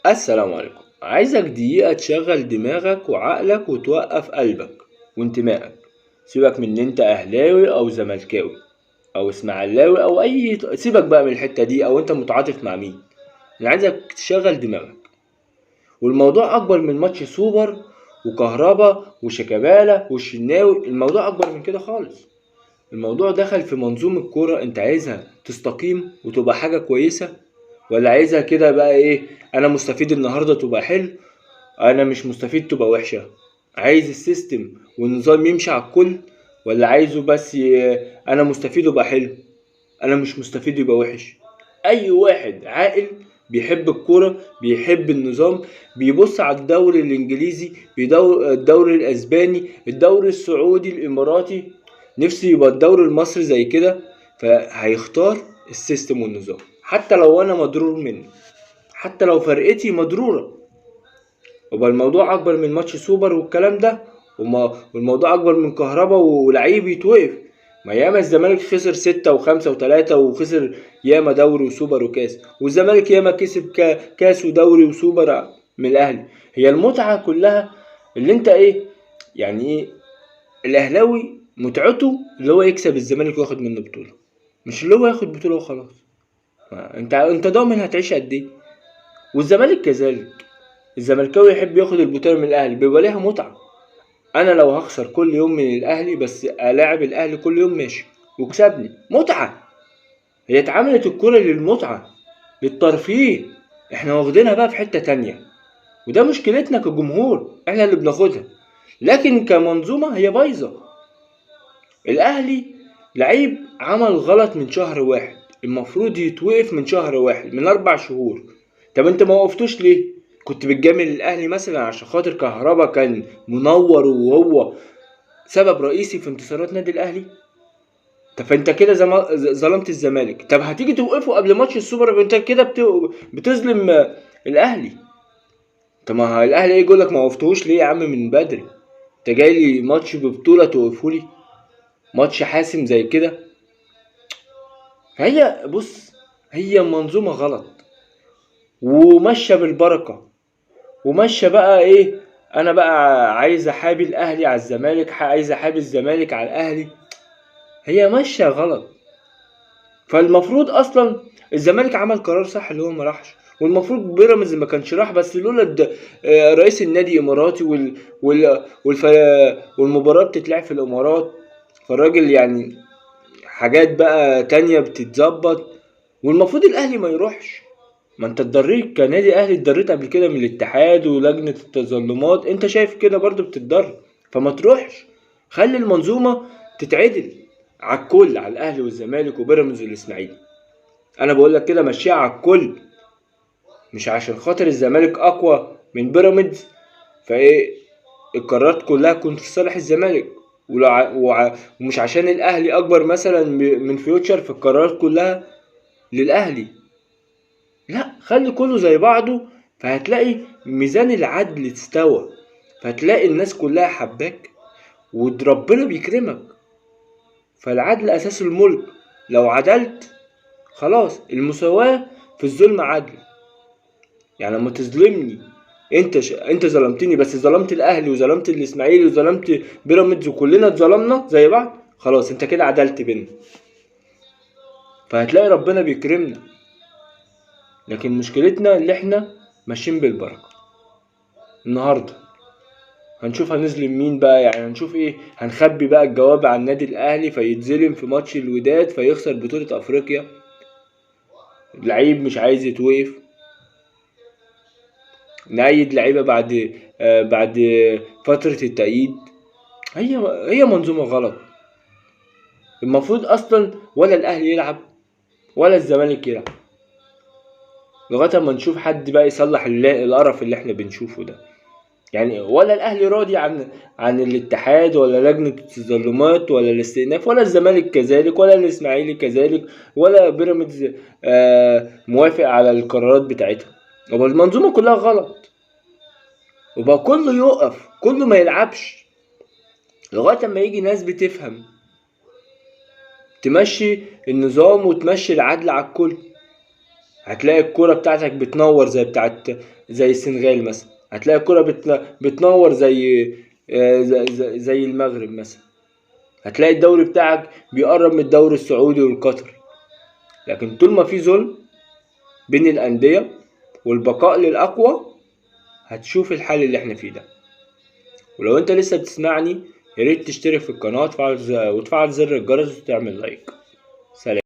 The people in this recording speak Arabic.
السلام عليكم. عايزك دقيقة تشغل دماغك وعقلك وتوقف قلبك وانتمائك. سيبك من ان انت اهلاوي او زملكاوي او اسماعيلاوي او سيبك بقى من الحتة دي، او انت متعاطف مع مين. انا عايزك تشغل دماغك، والموضوع اكبر من ماتش سوبر وكهربا وشيكابالا والشناوي. الموضوع اكبر من كده خالص. الموضوع دخل في منظومة كورة انت عايزها تستقيم وتبقى حاجة كويسة، ولا عايزها كده بقى ايه؟ انا مستفيد النهاردة تبقى حلو، انا مش مستفيد تبقى وحشة. عايز السيستم والنظام يمشي على الكل، ولا عايزه بس انا مستفيد يبقى حلو، انا مش مستفيد يبقى وحش. اي واحد عاقل بيحب الكورة بيحب النظام، بيبص على الدوري الانجليزي، الدوري الاسباني، الدوري السعودي، الاماراتي، نفسي يبقى الدوري المصري زي كده. فهيختار السيستم والنظام حتى لو انا مضرور منه، حتى لو فرقتي مضرورة. يبقى الموضوع اكبر من ماتش سوبر والكلام ده، والموضوع اكبر من كهربا ولعيب يتوقف. ما ياما الزمالك خسر 6 و5 و3 وخسر ياما دوري وسوبر وكاس، والزمالك ياما كسب كاس ودوري وسوبر من الاهلي. هي المتعة كلها اللي انت ايه؟ يعني ايه؟ الاهلاوي متعته اللي هو يكسب الزمالك وياخد منه بطولة، مش اللي هو ياخد بطولة وخلاص. انت ضامن هتعيش قد ايه؟ والزمالك كذلك. الزملكاوي يحب ياخد البطولة من الاهلي، بيبقى ليها متعة. انا لو هخسر كل يوم من الاهلي بس الاعب الاهلي كل يوم ماشي وكسبني، متعة. هي اتعملت الكرة للمتعة، للترفيه. احنا واخدينها بقى في حتة تانية، وده مشكلتنا كجمهور، احنا اللي بناخدها. لكن كمنظومة هي بايظة. الاهلي لعيب عمل غلط من شهر واحد، المفروض يتوقف من شهر واحد، من 4 شهور. طب انت ما وقفتوش ليه؟ كنت بتجامل الاهلي مثلا عشان خاطر كهربا كان منور وهو سبب رئيسي في انتصارات نادي الاهلي؟ طب فانت كده ظلمت الزمالك. طب هتيجي توقفه قبل ماتش السوبر؟ انت كده بتظلم الاهلي. طب ما الاهلي ايه يقول لك ما وقفتهوش ليه يا عم من بدري؟ انت جاي لي ماتش ببطوله توقفه لي؟ ماتش حاسم زي كده؟ هي بص، هي منظومه غلط وماشيه بالبركه، وماشيه بقى ايه؟ انا بقى عايز احابي الاهلي على الزمالك، عايز احابي الزمالك على الاهلي. هي ماشيه غلط. فالمفروض اصلا الزمالك عمل قرار صح اللي هو ما راحش، والمفروض بيراميدز ما كانش راح، بس لولا رئيس النادي اماراتي والمباراه بتتلعب في الامارات، فالراجل يعني حاجات بقى تانية بتتظبط. والمفروض الاهلي ما يروحش. ما انت اتضريت كنادي اهلي، اتضريت قبل كده من الاتحاد ولجنة التظلمات، انت شايف كده برضو بتتضر. فما تروحش، خلي المنظومة تتعدل على الكل، على الاهلي والزمالك وبيراميدز والاسماعيلي. انا بقول لك كده مشيها على الكل، مش عشان خاطر الزمالك اقوى من بيراميدز فايه القرارات كلها كنت في صالح الزمالك. ومش عشان الاهلي اكبر مثلا من فيوتشر في القرارات كلها للاهلي. لا، خلي كله زي بعضه، فهتلاقي ميزان العدل استوى، فهتلاقي الناس كلها حباك وربنا بيكرمك. فالعدل اساس الملك. لو عدلت خلاص، المساواة في الظلم عدل. يعني لما تظلمني انت ظلمتني، بس ظلمت الاهلي وظلمت الاسماعيلي وظلمت بيراميدز وكلنا اتظلمنا زي بعض، خلاص انت كده عدلت بينا، فهتلاقي ربنا بيكرمنا. لكن مشكلتنا اللي احنا ماشيين بالبركه. النهارده هنشوف هنظلم مين بقى، يعني هنشوف ايه؟ هنخبي بقى الجواب عن النادي الاهلي فيتظلم في ماتش الوداد فيخسر بطوله افريقيا؟ لعيب مش عايز يتوقف، نأيد لعيبه بعد فتره التأييد. هي هي منظومه غلط. المفروض اصلا ولا الاهلي يلعب ولا الزمالك يلعب، لغايه اما نشوف حد بقى يصلح القرف اللي احنا بنشوفه ده. يعني ولا الاهلي راضي عن الاتحاد ولا لجنه التظلمات ولا الاستئناف، ولا الزمالك كذلك ولا الاسماعيلي كذلك ولا بيراميدز موافق على القرارات بتاعتها. يبقى المنظومه كلها غلط، وبقى كله يقف، كله ما يلعبش، لغايه اما يجي ناس بتفهم تمشي النظام وتمشي العدل على الكل. هتلاقي الكرة بتاعتك بتنور زي السنغال مثلا، هتلاقي الكرة بتنور زي المغرب مثلا، هتلاقي الدوري بتاعك بيقرب من الدوري السعودي والقطري. لكن طول ما في ظلم بين الأندية والبقاء للأقوى، هتشوف الحل اللي احنا فيه ده. ولو انت لسه بتسمعني، ياريت تشترك في القناة وتفعل زر الجرس وتعمل لايك. سلام.